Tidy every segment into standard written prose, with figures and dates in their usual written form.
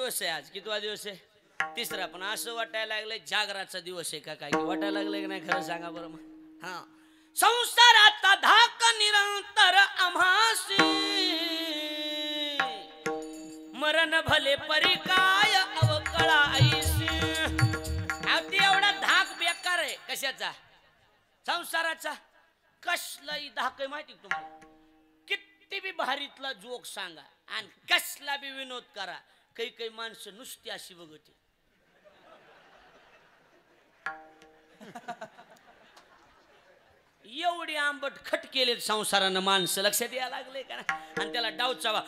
दिवस आहे आज? कितवा दिवस आहे? तिसरा. पण असं वाटायला लागलंय जागराचा दिवस आहे का काय? वाटायला लागलंय की नाही खरं सांगा बरं मग. हा, संसाराचा धाक निरंतर आम्हासी, मरण भले परी काय अवकळा ऐसी. अगदी एवढा धाक बेकार आहे. कशाचा? संसाराचा. कसलाही धाक आहे माहिती तुम्हाला? किती बी भारीतला जोक सांगा आणि कसला बी विनोद करा, काही काही माणसं नुसती अशी बघते. एवढी आंबट खट केले संसारानं माणसं. लक्षात यायला लागले का? आणि त्याला डावचावा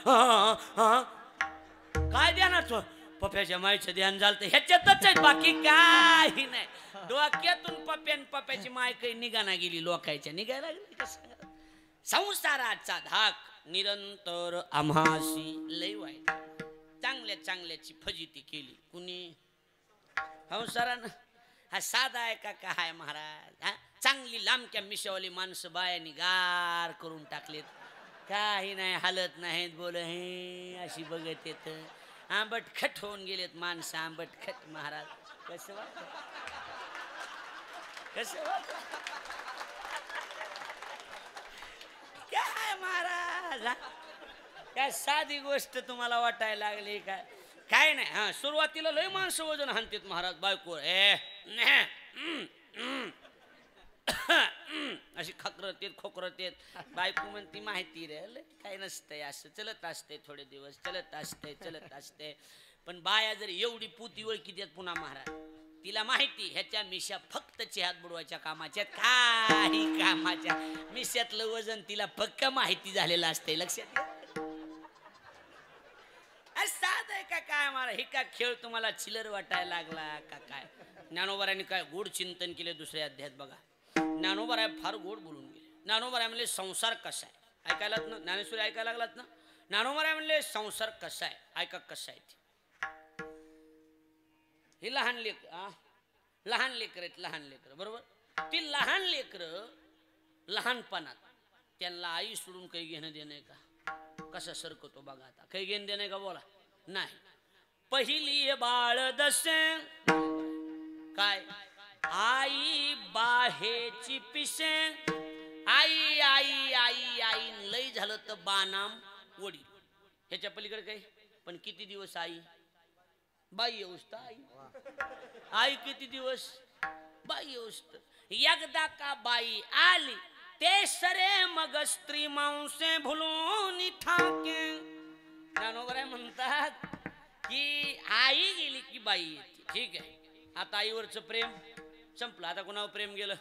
काय ध्यानात? पप्याच्या मायचं ध्यान झालं तर ह्याच्यातच आहे, बाकी काही नाही. डोक्यातून पप्याची माय काही निघाना गेली, लोकायच्या निघायला लागली. कसं संसाराचा धाक निरंतर आम्हासी. लय वाईट. चांगल्या चांगल्याची फजिती केली कुणी? संसारानं. हा साधा आहे का काय महाराज? हा, चांगली लांबक्या मिशावली माणसं बायानी गार करून टाकलेत. काही नाही, हलत नाहीत, बोल हे अशी बघत येत. आंबट खट होऊन गेलेत माणसं, आंबट खट महाराज. कसं वाटत? कसं वाटत? काय महाराज? काय साधी गोष्ट तुम्हाला वाटायला लागली काय? काय नाही. हा, सुरुवातीला लय माणसं वजन हाणतात महाराज बायको. अशी खकरतेत खोकरतेत. बायको म्हणती माहिती रे, काय नसतंय, असं चलत असते, थोडे दिवस चलत असते. पण बाया जर एवढी पुती ओळखी देत पुन्हा महाराज, तिला माहिती ह्याच्या मिशा फक्त चेहात बुडवायच्या कामाच्या, काही कामाच्या. मिशातलं वजन तिला पक्क माहिती झालेलं असते. लक्षात साध आहे का काय मारा? हे का खेळ तुम्हाला चिलर वाटायला लागला का काय? ज्ञानोबारांनी काय गोड चिंतन केले दुसऱ्या अध्यायात बघा. ज्ञानोबाराय फार गोड बोलून गेले. ज्ञानोबाराय म्हणले संसार कसा आहे? ऐकायलात ना? ज्ञानेश्वरी ऐकायला लागलात ना? ज्ञानोबाराय म्हणले संसार कसा आहे, ऐका कसा आहे ते. हे लहान लेकर आहेत, लहान लेकर बरोबर. ती लहान लेकर लहानपणात त्यांना आई सोडून काही घेणं देणं आहे का? कसा सरकतो बघा आता. काही घेणं देणं आहे का? बोला. नाही. पहिली बाळ दसे काय? आई बाहेची पिसे. आई आई आई आई लय झालं तर बानाम वडील. ह्याच्या पलीकडे काही. पण किती दिवस आई? बाई येऊस्त आई. आई किती दिवस? बाई येऊस्त. एकदा का बाई आली ते सरे मग स्त्री मांसे भुलून ठाके. ज्ञानोबराय म्हणतात की आई गेली की बाई येते. ठीक आहे, आता आईवरचं प्रेम संपलं. आता कोणावर प्रेम गेलं?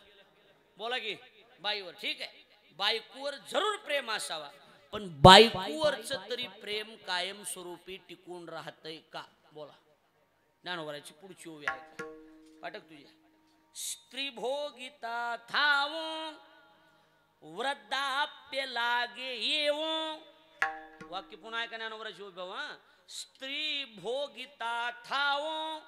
बोला की बाईवर. ठीक आहे, बायकोवर जरूर प्रेम असावा, पण बायकोवरचं तरी प्रेम कायम स्वरूपी टिकून राहतंय का? बोला. ज्ञानोबरायची पुढची ओवी आहे का? पाठक तुझ्या. स्त्री भोगिता थावो वृद्धाप्य लागे येवो. वाक्य पुन्हा ऐका ज्ञानोबरायची ओवी बाबा. स्त्री भोगिता थावो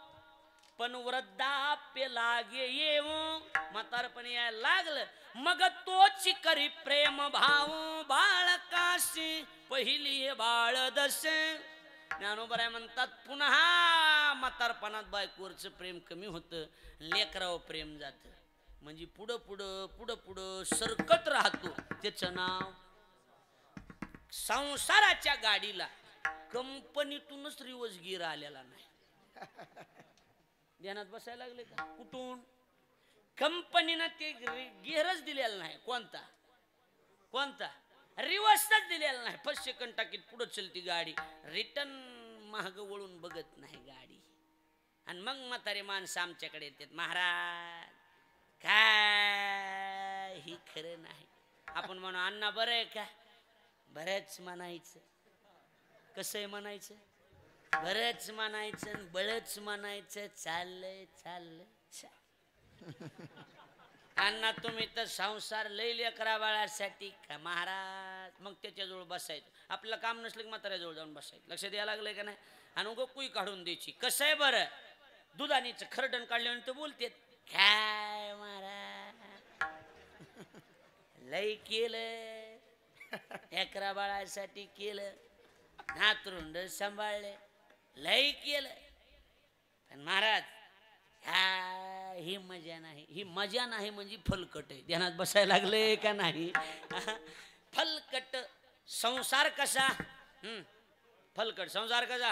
पण वृद्धाप्य लागे येवो. म्हातारपणी यायला लागलं मग तोच करी प्रेम भाव बाळकाशी पहिली बाळ दसे. ज्ञानोबराय म्हणतात पुन्हा म्हातारपणात बायकोवरचं प्रेम कमी होतं, लेकरावर प्रेम जातं. म्हणजे पुढं पुढं पुढं पुढं सरकत राहतो. त्याचं नाव संसाराच्या गाडीला कंपनीतूनच रिवर्स गिअर आलेला नाही. ध्यानात बसायला लागले का? कुठून? कंपनीनं ते गिअरच दिलेला नाही. कोणता? रिवर्सच दिलेला नाही. 5 सेकंड टाकीत पुढे चलती गाडी, रिटर्न महाग वळून बघत नाही गाडी. आणि मग म्हातारे माणसं आमच्याकडे येतात, महाराज काय ही खरं नाही. आपण म्हणू अण्णा बरं आहे का? बरंच म्हणायचं. कसं आहे म्हणायचं? बरंच म्हणायचं, बळच म्हणायचं. चाललंय अण्णा तुम्ही तर संसार लय लेकरा बाळासाठी का महाराज? मग त्याच्याजवळ बसायचं. आपल्याला काम नसलं की म्हाताऱ्याजवळ जाऊन बसायचं. लक्षात यायला लागलंय का नाही? आणि उगं कुई काढून द्यायची. कसं आहे बरं? दुधानीचं खरडण काढल्यावर तर बोलते काय महाराज लय केलं, लेकरा बाळासाठी केलं, नातरुंड सांभाळले, लय केलं पण महाराज ही मजा नाही, ही मजा नाही म्हणजे फलकट आहे. ध्यानात बसायला लागले का नाही? फलकट संसार कसा फलकट, संसार कसा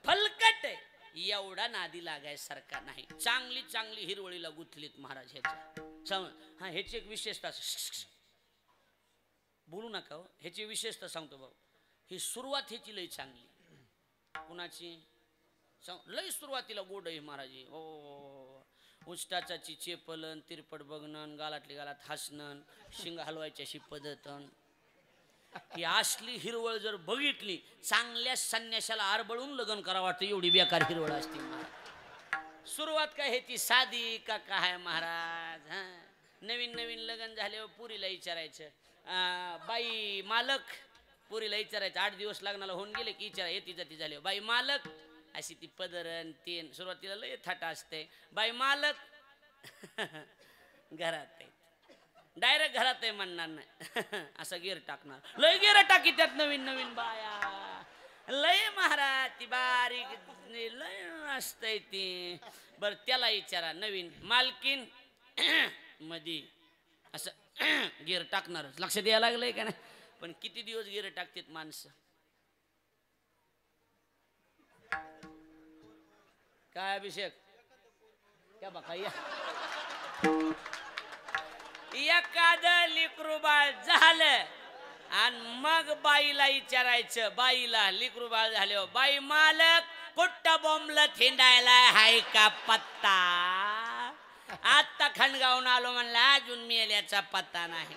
फलकट आहे. एवढा नादी लागायसारखा नाही. चांगली चांगली हिरवळीला गुंतलीत महाराज ह्याच्या. हा ह्याची एक विशेषता, बोलू नका हो, ह्याची विशेषता सांगतो भाऊ. ही सुरुवात ह्याची लय चांगली. कुणाची? लय सुरुवातीला गोड आहे महाराज. हो उष्टाचाची चेपलन, तिरपट बघणं, गालातली गालात हसणं, शिंग हलवायची अशी पद्धतन. ही असली हिरवळ जर बघितली, चांगल्या संन्याशाला आरबळून लग्न करा वाटतं, एवढी बेकार हिरवळ असते महाराज. सुरुवात काय ह्याची साधी का काय महाराज? हा नवीन नवीन लग्न झाल्यावर पुरीला विचारायचं, बाई मालक, पुरीला विचारायचं 8 दिवस लग्नाला होऊन गेले की विचारा येती जाती झाले, बाई मालक, अशी ती पदरण तीन सुरुवातीला लय थाटा असते. बाई मालक घरात आहे, डायरेक्ट घरात आहे म्हणणार नाही, असं गेर टाकणार. लय गेर टाकी त्यात नवीन नवीन बाया, लय महाराज ती बारीक लय असतंय ती. बर त्याला विचारा नवीन मालकीन मधी असं गेर टाकणारच. लक्ष द्यायला लागलंय का नाही? पण किती दिवस गेर टाकतात माणसं? काय अभिषेक क्या बघा एखादं लिकरू बाळ झालं आणि मग बाईला विचारायचं, बाईला लिकरू बाळ झाले, बाई मालक कुठं बोंबलं थिंडायला हाय का पत्ता? आता खंडगावून आलो म्हणला, अजून मेल्याचा पत्ता नाही.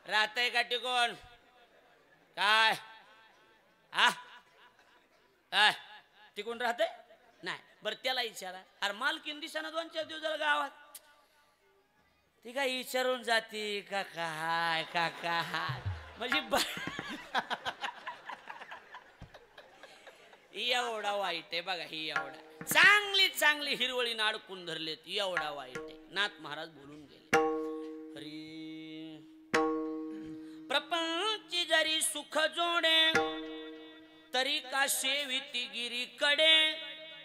राहतय का टिकून? काय काय टिकून राहतय नाही? बरं त्याला विचारा, अरे मालकीन दिसाना 2-4 दिवस झालं गावात, ती काय विचारून जाती का काय का काय म्हणजे एवढा वाईट आहे बघा. ही एवढा चांगली चांगली हिरवळीनं अडकून धरलेत, एवढा वाईट आहे. नाथ महाराज बोलून गेले, हरी प्रपंच जरी सुख जोडे तरी का सेविती गिरीकडे,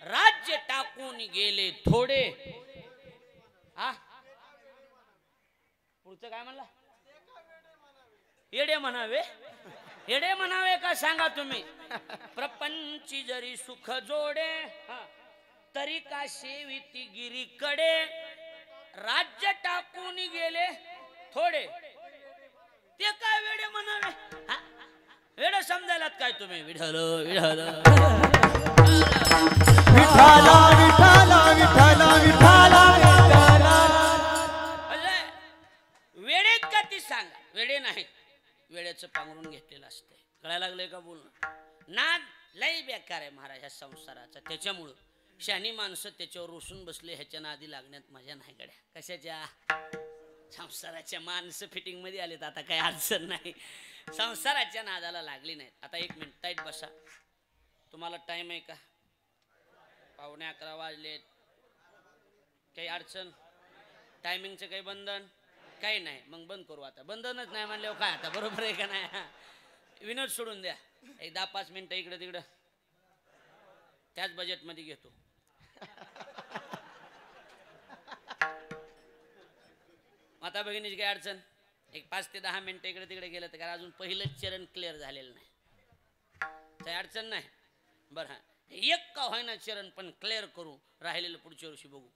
राज्य टाकून गेले थोडे. पुढचं काय म्हणला? येडे म्हणावे, येडे म्हणावे का सांगा तुम्ही? प्रपंच जरी सुख जोडे तरी का सेविती गिरीकडे, राज्य टाकून गेले थोडे. ते काय वेडे म्हणावे? वेडे समजायलात काय तुम्ही? विठ्ठल विठ्ठल विठ्ठला विठ्ठला विठ्ठला विठ्ठला. वेळेत का ती सांगा? वेळे नाही, वेळेचं पांघरून घेतलेलं असते. कळायला लागलंय का बोलणं? नाद लय बेकार आहे महाराज ह्या संसाराचा. त्याच्यामुळं शहाणी माणसं त्याच्यावर रुसून बसले. ह्याच्या नादी लागण्यात मजा नाही गड्या. कशाच्या? संसाराच्या. माणसं फिटिंग मध्ये आलेत, आता काही अडचण नाही. संसाराच्या नादाला लागली नाहीत. आता 1 मिनिट ताईट बसा. तुम्हाला टाइम आहे का? 11:15 वाजलेत. काही अडचण? टायमिंगचं काही बंधन? काही नाही. मग बंद करू. आता बंधनच नाही म्हणल्यावर काय आता? बरोबर आहे का नाही? विनोद सोडून द्या. एक 10-5 मिनिटं इकडं तिकडं त्याच बजेटमध्ये घेतो. माता भगिनीची काही अडचण? एक 5 ते 10 मिनिटं इकडे तिकडे गेलं तर कारण अजून पहिलंच चरण क्लिअर झालेलं नाही. काही अडचण नाही? बरं हा, एक का होईना चरण पण क्लिअर करू, राहिलेलं पुढच्या वर्षी बघू.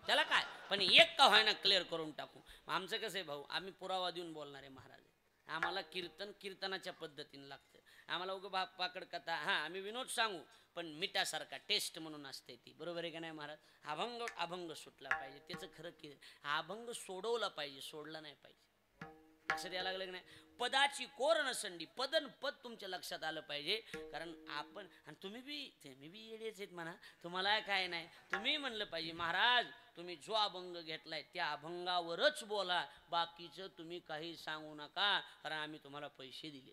त्याला काय, पण एक का होईना क्लिअर करून टाकू. आमचं कसं आहे भाऊ, आम्ही पुरावा देऊन बोलणार आहे महाराज. आम्हाला कीर्तन कीर्तनाच्या पद्धतीने लागतं. आम्हाला उगं बाप पाकड कथा, हां आम्ही विनोद सांगू पण मिठासारखा टेस्ट म्हणून असते ती. बरोबर आहे का नाही महाराज? अभंग सुटला पाहिजे. त्याचं खरं की अभंग सोडवला पाहिजे, सोडला नाही पाहिजे. लक्षात यायला लागलं की नाही? पदाची कोर नसंडी, पदन पद तुमच्या लक्षात आलं पाहिजे. कारण आपण आणि तुम्ही बी येडेच आहेत म्हणा, तुम्हाला काय नाही. तुम्ही म्हणलं पाहिजे महाराज तुम्ही जो अभंग घेतलाय त्या अभंगावरच बोला, बाकीचं तुम्ही काही सांगू नका. कारण आम्ही तुम्हाला पैसे दिले.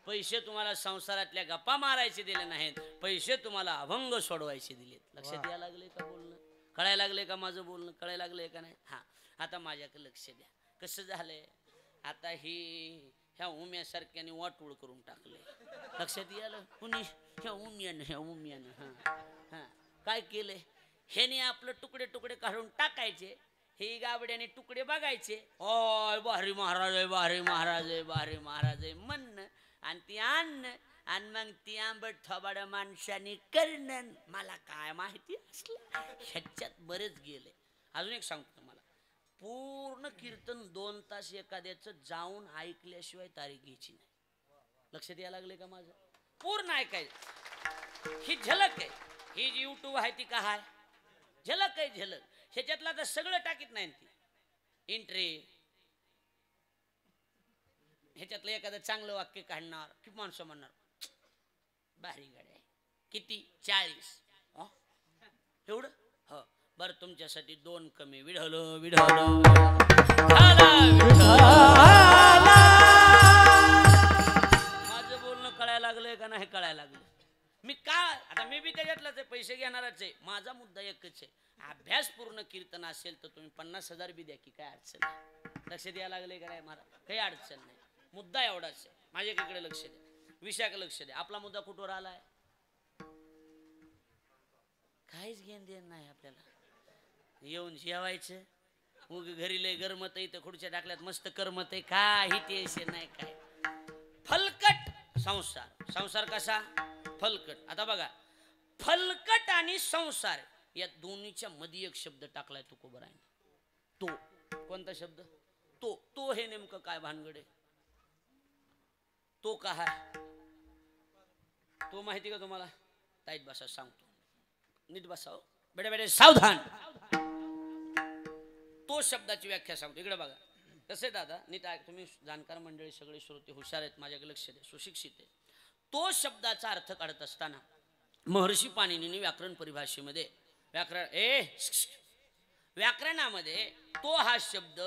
पैसे तुम्हाला संसारातल्या गप्पा मारायचे दिले नाहीत, पैसे तुम्हाला अभंग सोडवायचे दिलेत. लक्षात यायला लागले का बोलणं? कळायला लागले का माझं बोलणं? कळायला लागले का नाही? हा आता माझ्याकडे लक्ष द्या. कसं झालंय आता? ह्या उम्यासारख्याने वाटोळ करून टाकले. लक्षात आलं कुणी? ह्या उम्यानं हा काय केलंय? ह्याने आपलं तुकडे तुकडे काढून टाकायचे, हे गाबड्याने तुकडे बघायचे. ओय भारी महाराज आहे, भारी महाराज आहे, भारी महाराज आहे म्हणणं आणि ती आणणं आणि मग ती आंबट थोबाड माणसाने करणं. मला काय माहिती असलं, ह्याच्यात बरेच गेले. अजून एक सांगतो तुम्हाला, पूर्ण कीर्तन 2 तास एखाद्याचं जाऊन ऐकल्याशिवाय तारीख घ्यायची नाही. लक्षात यायला लागले का माझं? पूर्ण ऐकायचं. ही झलक आहे, ही जी यूट्यूब आहे ती का आहे? झलक आहे, झलक. ह्याच्यातला तर सगळं टाकीत नाही ती एंट्री. ह्याच्यातलं एखादं चांगलं वाक्य काढणार की माणसं म्हणणार भारी गाडी आहे. किती? 40. एवढं? हो बरं, तुमच्यासाठी 2 कमी. विढलो विढलो माझं बोलणं कळायला लागलंय का नाही कळायला लागलं? मी का आता मी बी त्याच्यातलाच आहे, पैसे घेणारच आहे. माझा मुद्दा एकच आहे, अभ्यास पूर्ण कीर्तन असेल तर तुम्ही 50,000 बी द्या की काय अडचण नाही. लक्ष द्यायला लागले का नाही मला? काही अडचण नाही. मुद्दा एवढाच आहे. माझ्या इकडे लक्ष द्या, विषयाकडे लक्ष द्या. आपला मुद्दा कुठवर आलाय? काहीच घेण देण नाही आपल्याला. येऊन जेवायचं, मग घरी लय गरमत आहे, इथं खुर्च्या टाकल्यात मस्त करमत आहे, काही टेन्शन नाही. काय फलकट संसार. संसार कसा फलकट? आता बघा, फलकट आणि संसार या दोन्हीच्या मध्ये एक शब्द टाकलाय तुकोबराने. तो कोणता शब्द? तो. तो हे नेमकं काय भानगड आहे? तो का आहे? तो माहिती का तुम्हाला? ताईत बसा सांगतो, नीट बसाव बेटे बेटे सावधान. तो शब्दाची व्याख्या सांगतो. इकडे बघा. कसे दादा नीट ऐक, तुम्ही जाणकार मंडळी सगळे श्रोते हुशार आहेत, माझ्याकडे लक्ष द्या, सुशिक्षित आहे. तो शब्दाचा अर्थ काढत असताना महर्षी पाणिनीने व्याकरण परिभाषेमध्ये व्याकरणामध्ये तो हा शब्द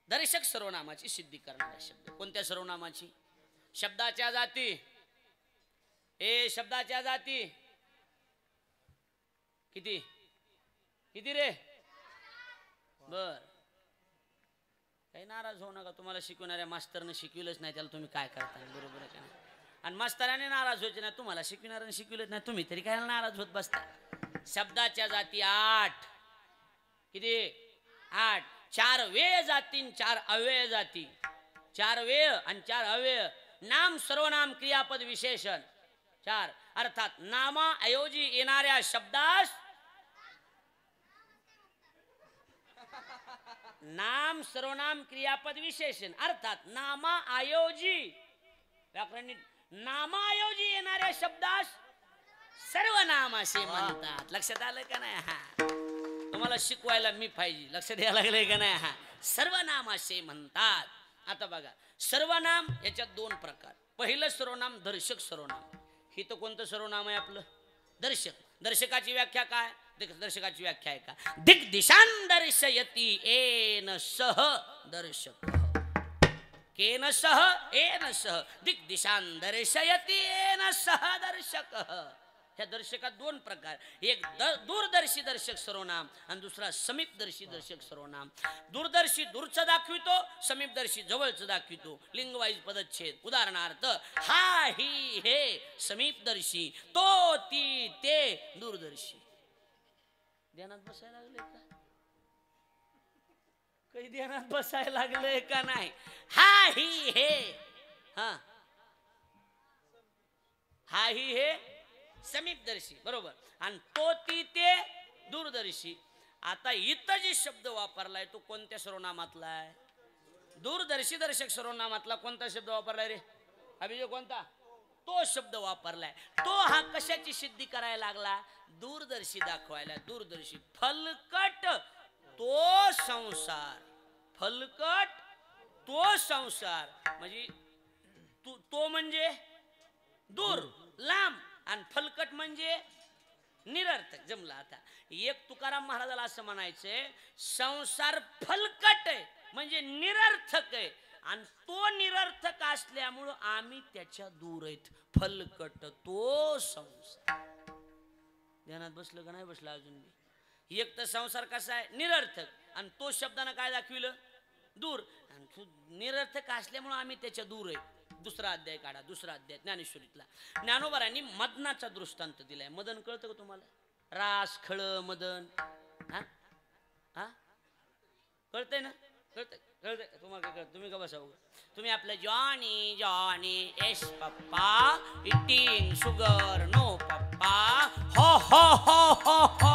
दर्शक सर्वनामाची सिद्धी करणारा शब्द. कोणत्या सर्वनामाची? शब्दाच्या जाती. शब्दाच्या जाती किती किती रे? बर, काही नाराज होऊ नका. तुम्हाला शिकवणाऱ्या मास्तरने शिकविलंच नाही, त्याला तुम्ही काय करता? बरोबर आहे का नाही? आणि मास्तराने नाराज व्हायचे नाही, तुम्हाला शिकविणाऱ्याने शिकविलंच नाही, तुम्ही तरी काय नाराज होत बसता? शब्दाच्या जाती 8. किती? 8. 4 व्यय जाती, 4 अव्यय जाती. 4 व्यय आणि 4 अव्यय. नाम सर्वनाम क्रियापद विशेषण 4. अर्थात नामा ऐवजी येणाऱ्या शब्दास नाम सर्वनाम क्रियापद विशेषण. अर्थात नामा ऐवजी, व्याकरण नामाऐवजी येणाऱ्या शब्दास सर्वनाम असे म्हणतात. लक्षात आलं का नाही? तुम्हाला शिकवायला मी पाहिजे, लक्ष द्यायला लागले का नाही? सर्वनाम असे म्हणतात. आता बघा, सर्वनाम याच्यात 2 प्रकार. पहिलं सर्वनाम दर्शक सर्वनाम. ही तर कोणतं सर्वनाम आहे आपलं? दर्शक. दर्शकाची व्याख्या काय? दर्शकाची व्याख्या आहे का? दिग्दिशान दर्शयती येन सह दर्शक. केन सह येन सह दिग्दिशान दर्शयती येन सह दर्शक. ह्या दर्शकात 2 प्रकार. एक दूरदर्शी दर्शक सर्वनाम आणि दुसरा समीपदर्शी दर्शक सर्वनाम. दूरदर्शी दूरचं दाखवितो, समीपदर्शी जवळचं दाखवितो. लिंगवाईज पदच्छेद. उदाहरणार्थ हा ही हे समीपदर्शी, तो ती ते दूरदर्शी. ध्यानात बसायला लागले का? काही ध्यानात बसायला लागले का नाही? हा ही हे, हा ही हे समीपदर्शी, बरोबर. आणि तो ती ते दूरदर्शी. आता इथं जे शब्द वापरलाय तो कोणत्या सर्वनामातला आहे? दूरदर्शी दर्शक सर्वनामातला. कोणता शब्द वापरलाय रे अभिजय? कोणता? तो शब्द वापरलाय. तो हा कशाची सिद्धी करायला लागला? दूरदर्शी दाखवायला. दूरदर्शी. फलकट तो संसार. फलकट तो संसार म्हणजे तो म्हणजे दूर लांब आणि फलकट म्हणजे निरर्थक. जमला. आता एक तुकाराम महाराजाला असं म्हणायचंय, संसार फलकट आहे म्हणजे निरर्थक आहे आणि तो निरर्थक असल्यामुळं आम्ही त्याच्या दूर आहेत. फलकट तो संसार. ध्यानात बसलं का नाही बसलं अजून? एक तर संसार कसा आहे? निरर्थक. आणि तो शब्दानं काय दाखविलं? दूर. आणि तू निरर्थक असल्यामुळे आम्ही त्याच्या दूर आहे. दुसरा अध्याय काढा, दुसरा अध्याय ज्ञानेश्वरीतला. ज्ञानोबारांनी मदनाचा दृष्टांत दिलाय. मदन कळतं का तुम्हाला? रास खळ मदन. हा हा कळतंय ना? कळतंय कळतंय तुम्हाला? काय कळत? तुम्ही का बसा? तुम्ही आपलं Johnny Johnny yes papa eating sugar no papa हो हो हो हो हो.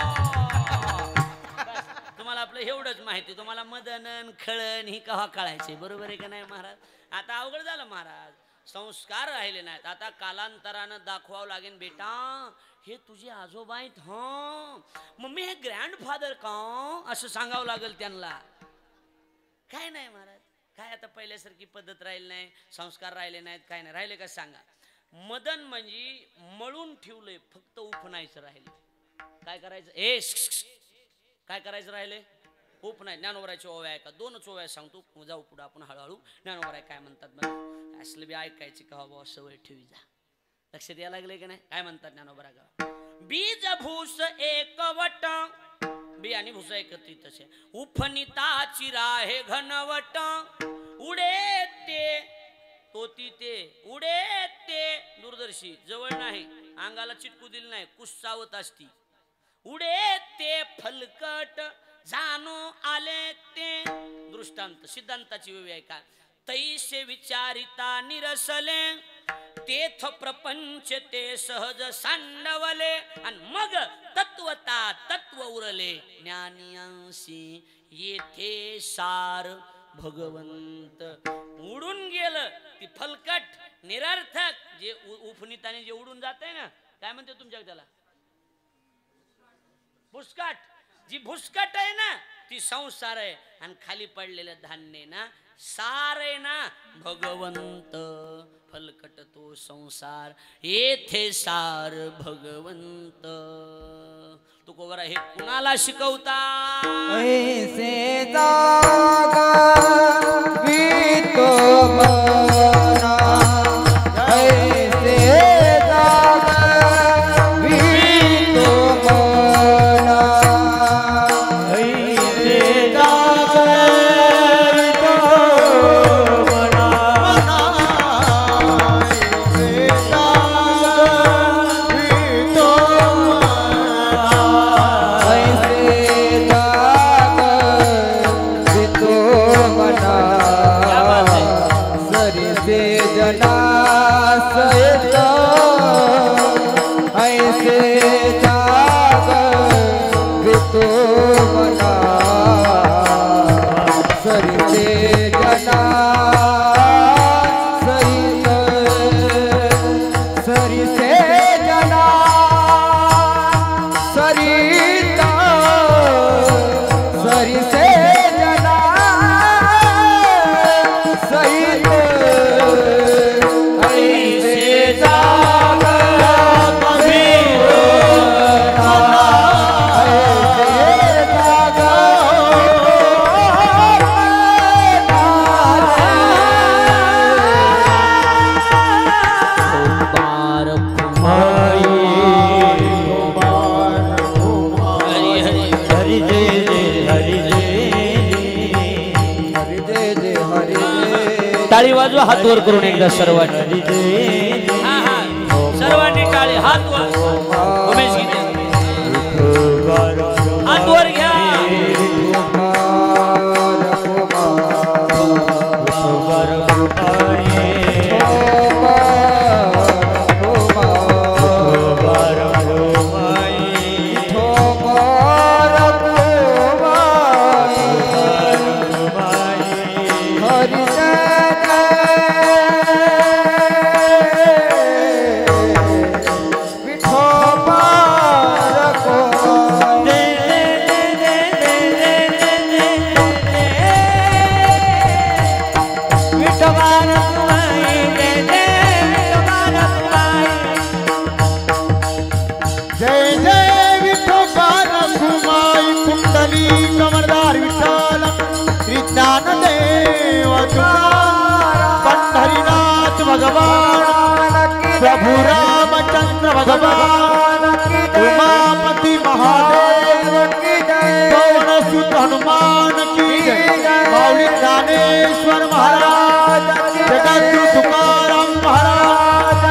तुम्हाला आपलं एवढंच माहिती. तुम्हाला मदनन खळण ही कवा कळायचे? बरोबर आहे का नाही महाराज? आता अवघड झालं महाराज. संस्कार राहिले नाहीत. आता कालांतरानं दाखवावं लागेल बेटा हे तुझे आजोबा आहेत. हा मम्मी हे ग्रँडफादर का असं सांगावं लागेल त्यांना. काय नाही महाराज, काय आता पहिल्यासारखी पद्धत राहिली नाही, संस्कार राहिले नाहीत, काय नाही राहिले का सांगा. मदन म्हणजे मळून ठेवलंय, फक्त उफनायचं राहिले. काय करायचं? काय करायचं राहिले? उपनाय. ज्ञानोबराच्या ओव्या आहे का? 2च ओव्या सांगतो, जाऊ पुढे आपण हळूहळू. ज्ञानोबराय काय म्हणतात बघा. असलं बी ऐकायची का बाबा, सवय ठेवी जा. लक्षात यायला लागले की नाही? काय म्हणतात ज्ञानोबरा का? बीज भूस एकवट, बी आणि भुसा एकत्रित असे. उफनिताची राहे घनवट, उडे ते तोती ते उडे ते दूरदर्शी, जवळ नाही, अंगाला चिटकू दिल नाही, कुसावत असती. उडे ते फलकट, जाणो आले ते. दृष्टांत सिद्धांताची वेळ आहे का? तैसे विचारिता निरसले, तेथ प्रपंच ते सहज सांडवले. आणि मग तत्वता तत्व उरले, ज्ञानियांशी येथे सार भगवंत. उडून गेलं ती फलकट निरर्थक जे उफनिताने जे उडून जाते ना, काय म्हणते तुमच्या त्याला? भुसकाट. जी भुसकाट आहे ना ती संसार आहे, आणि खाली पडलेलं धान्य ना सार आहे ना भगवंत. फलकट तो संसार, येथे सार भगवंत. तुकोबरा हे कुणाला शिकवता? ऐसे जागा वितो मना, ऐसे जागा वितो मना, ऐसे जागा वितो मना, ऐसे जागा वितो टाळी वाजवा, हात वर करून एकदा सर्वांनी. सर्वांनी टाळी हात वर. उमेश गीते हात वर घ्या. प्रभु रामचंद्र भगवान, उमापति महादेव की जय, पवन सुत हनुमान की जय। माऊली ज्ञानेश्वर महाराज जगद्गुरु तुकाराम महाराज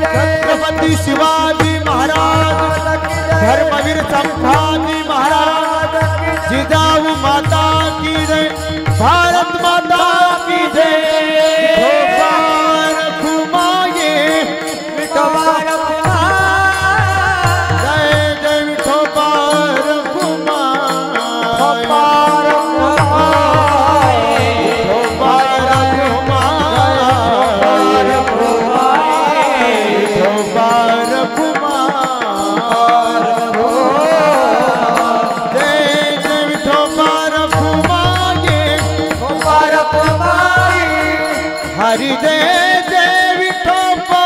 छत्रपती शिवाजी महाराज धर्मवीर संभाजी महाराज जिजाऊ माता की जय भारत माता की जय घुमाए विठोबार जय जय विठोबार हरि जय जय विठोबा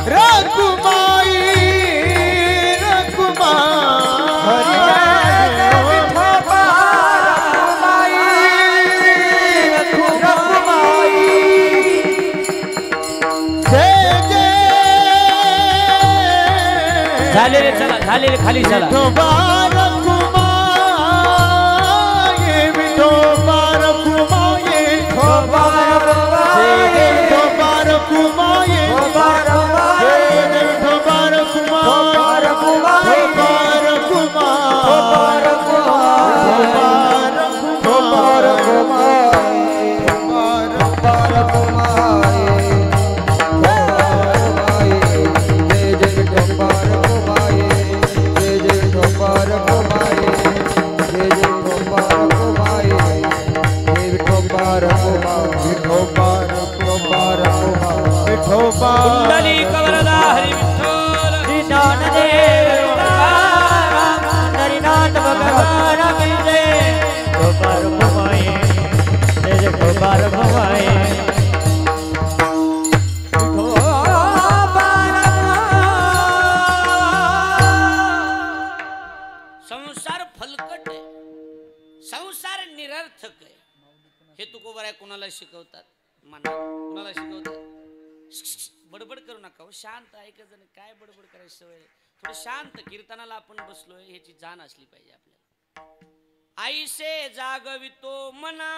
रघुमाई रघुमाई हरि जय विठोबा रघुमाई जय जय झाले रे चला झाले रे खाली चला विठोबा कुंडली कवरदा हरि विठ्ठल श्री ज्ञानदेव हरिनाथ भगवान की जय गोपाल भवाए जय जय गोपाल भवाए संसार फलकट आहे संसार निरर्थक आहे हे तुकोबराय कोणाला शिकवतात म्हणा कोणाला शिकवतात बडबड करू नका हो शांत ऐकायचं नाही काय बडबड करायची सवय थोडं शांत कीर्तनाला आपण बसलोय ह्याची जाण असली पाहिजे आपल्याला आईसे जागवितो मना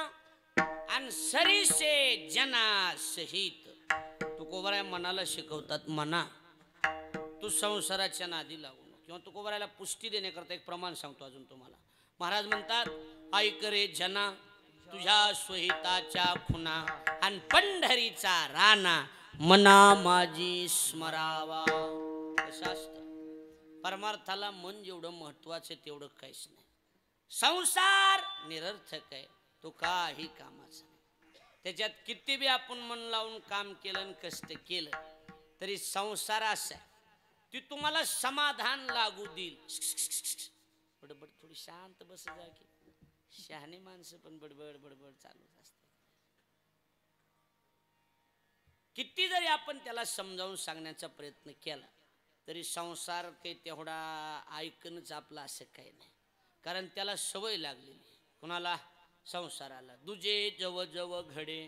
आणि सरीसे जना सहित तुकोबराय मनाला शिकवतात मना तू संसाराच्या नादी लागू नको किंवा तुकोबरायला पुष्टी देण्याकरता एक प्रमाण सांगतो अजून तुम्हाला महाराज म्हणतात ऐक रे जना तुझ्या स्वहिताच्या खुना आणि पंढरीचा राणा मना माझी स्मरावा कसं असतं परमार्थाला मन जेवढं महत्वाचं तेवढं काहीच नाही संसार निरर्थक आहे तो काही कामाचा नाही त्याच्यात किती बी आपण मन लावून काम केलं आणि कष्ट केलं तरी संसार असा आहे ती तुम्हाला समाधान लागू देईल बडबड थोडी शांत बस जा की शहाणे माणसं पण बडबड बडबड चालूच असते किती जरी आपण त्याला समजावून सांगण्याचा प्रयत्न केला तरी संसार काही तेवढा ऐकणंच आपलं असं काही नाही कारण त्याला सवय लागलेली कुणाला संसाराला दुजे जव जव घडे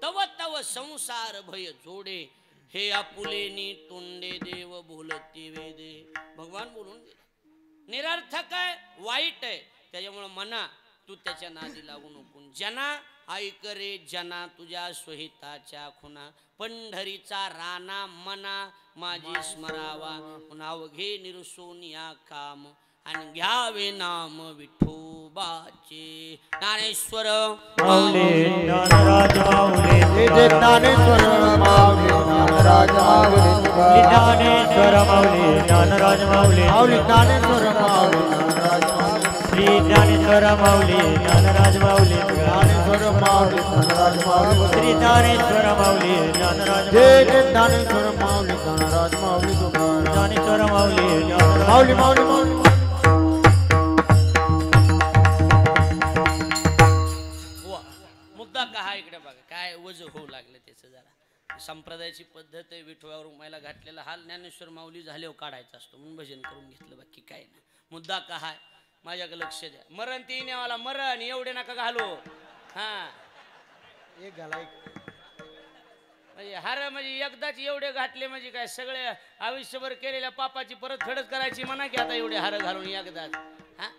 तव तव संसार भय जोडे हे आपुलेनी तोंडे देव बोलती वेदे भगवान बोलून गेले निरर्थक आहे वाईट आहे त्याच्यामुळे मना तू त्याच्या नादी लागू नको जना ऐक रे जना तुझ्या स्वहिताच्या खुना पंढरीचा राणा मना माझी स्मरावा नाव घे निरसोनिया काम आणि घ्यावे नाम विठोबाचे ज्ञानेश्वर माऊली ज्ञानराज माऊली जय ज्ञानेश्वर माऊली ज्ञानराज माऊली ज्ञानेश्वर माऊली ज्ञानराज माऊली माऊली ज्ञानेश्वर माऊली ज्ञानराज माऊली श्री ज्ञानेश्वर माऊली ज्ञानराज माऊली ज्ञानेश्वर माऊली ज्ञानराज माऊली श्री ज्ञानेश्वर माऊली ज्ञानराज जय जय ज्ञानेश्वर माऊली ज्ञानराज माऊली ज्ञानेश्वर माऊली माऊली माऊली माऊली मुद्दा का इकडे बघा काय वज होऊ लागलं त्याचं जरा संप्रदायाची पद्धत आहे विठोबावर उमायला घातलेला हाल ज्ञानेश्वर माऊली झाल्यावर काढायचा असतो म्हणून भजन करून घेतलं बाकी काय नाही मुद्दा का हाय माझ्याकडे लक्ष द्या मरण तीन यावाला मरण एवढे नका घालू हा एक घाला म्हणजे हार म्हणजे एकदाच एवढे घातले म्हणजे काय सगळे आयुष्यभर केलेल्या पापाची परत फेडच करायची म्हणा की आता एवढे हार घालून एकदाच हा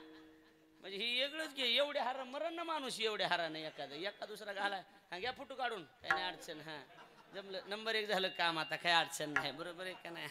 म्हणजे ही वेगळंच घे. एवढे हार मरण ना माणूस, एवढे हारा नाही एका दुसरा घाला. हा घ्या फोटो काढून, काय नाही अडचण. हा जमलं, नंबर 1 झालं काम, आता काय अडचण नाही. बरोबर आहे का नाही?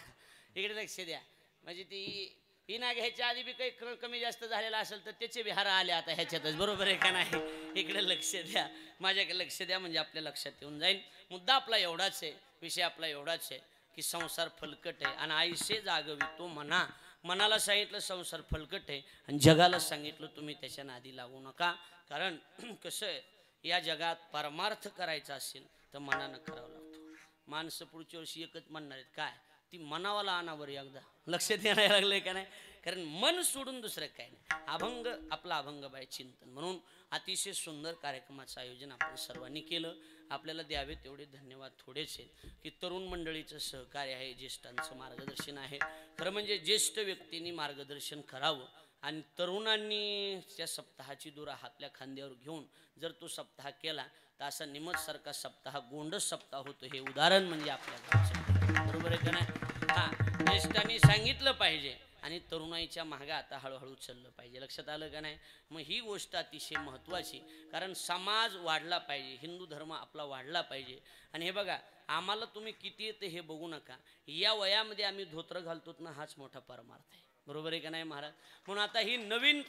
इकडे लक्ष द्या. म्हणजे ती ही ना ह्याच्या आधी बी काही कमी जास्त झालेला असेल तर त्याचे बी हार आले आता ह्याच्यातच. बरोबर आहे का नाही? इकडे लक्ष द्या, माझ्याकडे लक्ष द्या, म्हणजे आपल्या लक्षात येऊन जाईल. मुद्दा आपला एवढाच आहे, विषय आपला एवढाच आहे की संसार फलकट आहे आणि आईसे जागवी तो मना. मनाला सांगितलं संसार फलकट आहे आणि जगाला सांगितलं तुम्ही त्याच्या नादी लागू नका. कारण कसं आहे, या जगात परमार्थ करायचा असेल तर मनानं करावं लागतो. माणसं पुढच्या वर्षी एकच म्हणणार आहेत, काय? ती मनावाला आणावर एकदा. लक्षात यायला लागलंय का नाही? कारण मन सोडून दुसरं काय नाही. अभंग आपला अभंग बाय चिंतन म्हणून अतिशय सुंदर कार्यक्रमाचं आयोजन आपण सर्वांनी केलं. आपल्याला द्यावे तेवढे धन्यवाद थोडेच आहेत की तरुण मंडळीचं सहकार्य आहे, ज्येष्ठांचं मार्गदर्शन आहे. खरं म्हणजे ज्येष्ठ व्यक्तींनी मार्गदर्शन करावं आणि तरुणांनी त्या सप्ताहाची दोरा आपल्या खांद्यावर घेऊन जर तो सप्ताह केला तर असा निमतसारखा सप्ताह गोंडस सप्ताह होतो. हे उदाहरण म्हणजे आपल्या गावचं. बरोबर आहे का नाही? हा, ज्येष्ठांनी सांगितलं पाहिजे आणि तरुणाईच्या मागे आता हळूहळू चाललं पाहिजे. लक्षात आलं का नाही? मग ही गोष्ट अतिशय महत्त्वाची, कारण समाज वाढला पाहिजे, हिंदू धर्म आपला वाढला पाहिजे. आणि हे बघा, आम्हाला तुम्ही किती येते हे बघू नका, या वयामध्ये आम्ही धोत्र घालतो ना, हाच मोठा परमार्थ आहे. बरोबर आहे का नाही महाराज? म्हणून आता ही नवीन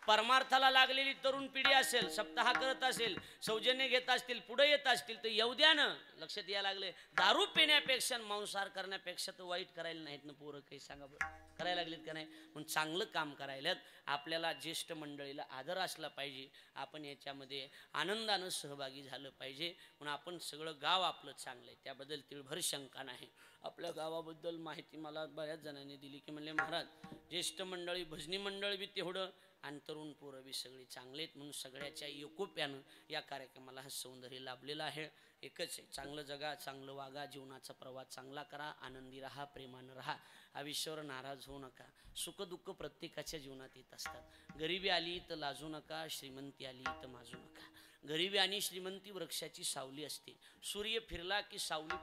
परमार्थाला लागलेली तरुण पिढी असेल, सप्ताह करत असेल, सौजन्य घेत असतील, पुढे येत असतील तर येऊ द्या ना. लक्षात यायला लागले, दारू पिण्यापेक्षा मांसाहार करण्यापेक्षा तर वाईट करायला नाहीत ना पोरं, काही सांगा बरं, करायला लागलेत का नाही? म्हणून चांगलं काम करायलात. आपल्याला ज्येष्ठ मंडळीला आदर असला पाहिजे, आपण याच्यामध्ये आनंदानं सहभागी झालं पाहिजे. म्हणून आपण सगळं गाव आपलं चांगलं आहे, त्याबद्दल तिळभर शंका नाही. आपल्या गावाबद्दल माहिती मला बऱ्याच जणांनी दिली की म्हणले महाराज, ज्येष्ठ मंडळी, भजनी मंडळ बी तेवढं आणि तरुण पोरं बी सगळी चांगले आहेत. म्हणून सगळ्याच्या एकोप्यानं या कार्यक्रमाला हा सौंदर्य लाभलेलं आहे. एकच आहे, चांगलं जगा, चांगलं वागा, जीवनाचा प्रवास चांगला करा, आनंदी राहा, प्रेमानं राहा, आयुष्यावर नाराज होऊ नका. सुखदुःख प्रत्येकाच्या जीवनात येत असतात. गरिबी आली तर लाजू नका, श्रीमंती आली तर माजू नका. गरिबी आणि श्रीमंती वृक्षाची सावली असते. सूर्य फिरला की सावली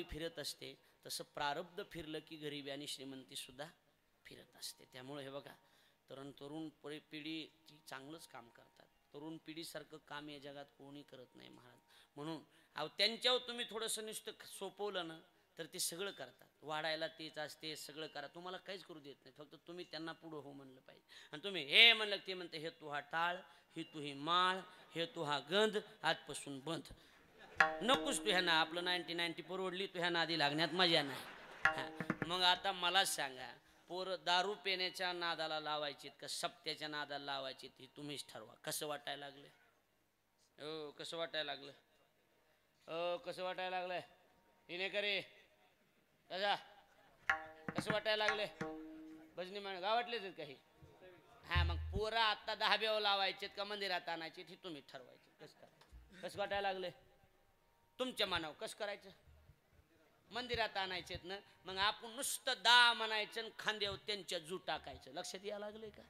फिरत असते. तसं प्रारब्ध फिरलं की गरिबी आणि श्रीमंती सुद्धा फिरत असते. त्यामुळे हे बघा, तरुण पिढी ती चांगलंच काम करतात. तरुण पिढीसारखं काम या जगात कोणी करत नाही महाराज. म्हणून त्यांच्यावर तुम्ही थोडंसं नुसतं सोपवलं ना तर ते सगळं करतात. वाढायला तेच असते, सगळं करा, तुम्हाला काहीच करू देत नाही. फक्त तुम्ही त्यांना पुढं हो म्हणलं पाहिजे. आणि तुम्ही हे म्हणलं ते म्हणते, हे तू हा टाळ, ही तू ही माळ, हे तू हा गंध, आजपासून बंद. नकोच तू ह्या ना, आपलं 90 परवडली, तू ह्या नादी लागण्यात मजा नाही. हा, मग आता मला सांगा, पोर दारू पिण्याच्या नादाला लावायची का सप्त्याच्या नादाला लावायची, ही तुम्हीच ठरवा. कसं वाटायला लागलं? हो, कसं वाटायला लागलं? कसं वाटायला लागलंय? हिने करे कसं वाटायला लागलंय? भजनी म्हण गावातलेच काही. हा, मग पोरं आता 10 लावायचे का मंदिरात आणायचे, ही तुम्ही ठरवायचे. कसं वाटायला लागलंय? तुमच्या मनावर कसं करायचं? मंदिरात आणायचेत ना, मग आपण नुसतं म्हणायचं आणि खांद्यावर त्यांच्या जू टाकायचं. लक्षात यायला लागलंय का?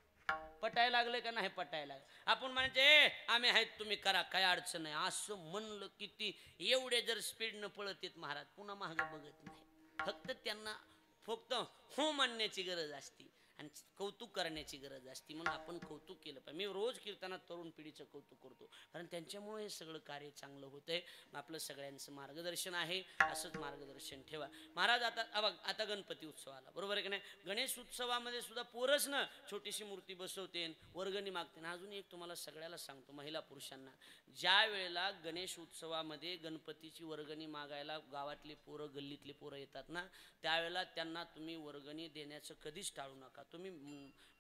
पटायला लागलंय का नाही पटायला? आपण म्हणायचे आम्ही आहेत, तुम्ही करा, काय अडचण नाही. असं म्हणलं किती एवढे जर स्पीडनं पळत येत महाराज, पुन्हा मागं बघत नाही. फक्त त्यांना फक्त हो म्हणण्याची गरज असते आणि कौतुक करण्याची गरज असते. म्हणून आपण कौतुक केलं पाहिजे. मी रोज कीर्तनात तरुण पिढीचं कौतुक करतो, कारण त्यांच्यामुळे हे सगळं कार्य चांगलं होतंय. आपलं सगळ्यांचं मार्गदर्शन आहे, असंच मार्गदर्शन ठेवा महाराज. आता गणपती उत्सव आला, बरोबर आहे की नाही? गणेश उत्सवामध्ये सुद्धा पोरच ना छोटीशी मूर्ती बसवते, वर्गणी मागते. अजून एक तुम्हाला सगळ्याला सांगतो, महिला पुरुषांना, ज्या वेळेला गणेश उत्सवामध्ये गणपतीची वर्गणी मागायला गावातले पोरं, गल्लीतले पोरं येतात ना, त्यावेळेला त्यांना तुम्ही वर्गणी देण्याचं कधीच टाळू नका. तुम्ही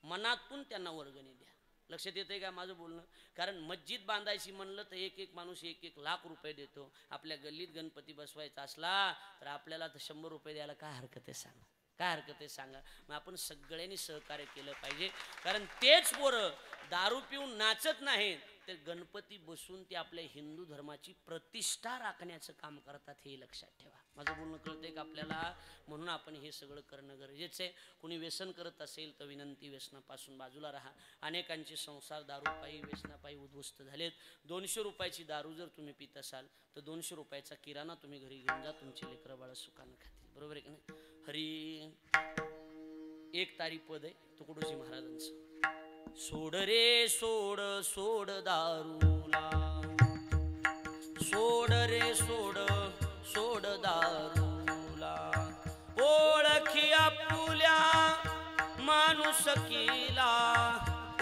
मनातून त्यांना वर्गणी द्या. लक्षात येतंय का माझं बोलणं? कारण मस्जिद बांधायची म्हणलं तर एक माणूस 1 लाख रुपये देतो. आपल्या गल्लीत गणपती बसवायचा असला तर आपल्याला 100 रुपये द्यायला काय हरकत आहे सांगा? काय हरकत आहे सांगा? मग आपण सगळ्यांनी सहकार्य केलं पाहिजे. कारण तेच पोरं दारू पिऊन नाचत नाहीत, तर गणपती बसून ते आपल्या हिंदू धर्माची प्रतिष्ठा राखण्याचं काम करतात, हे लक्षात ठेवा. माझं बोलणं कळतंय का आपल्याला? म्हणून आपण हे सगळं करणं गरजेचं आहे. कुणी व्यसन करत असेल तर विनंती, व्यसनापासून बाजूला राहा. अनेकांचे संसार दारूपायी, व्यसनापायी उद्ध्वस्त झालेत. 200 रुपयाची दारू जर तुम्ही पित असाल तर 200 रुपयाचा किराणा तुम्ही घरी घेऊन जा, तुमचे लेकरं बाळ सुखानं खातील. बरोबर आहे की नाही? हरी एक तारी पद आहे तुकडोजी महाराजांचं. सोड रे सोड सोड दारूला, सोड रे सोड सोड दारूला, ओळखी आपुल्या माणुसकीला,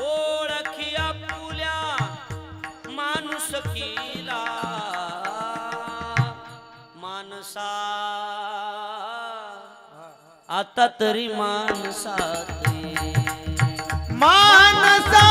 ओळखी आपुल्या माणुसकीला, मानसा आता तरी मानसात मानसा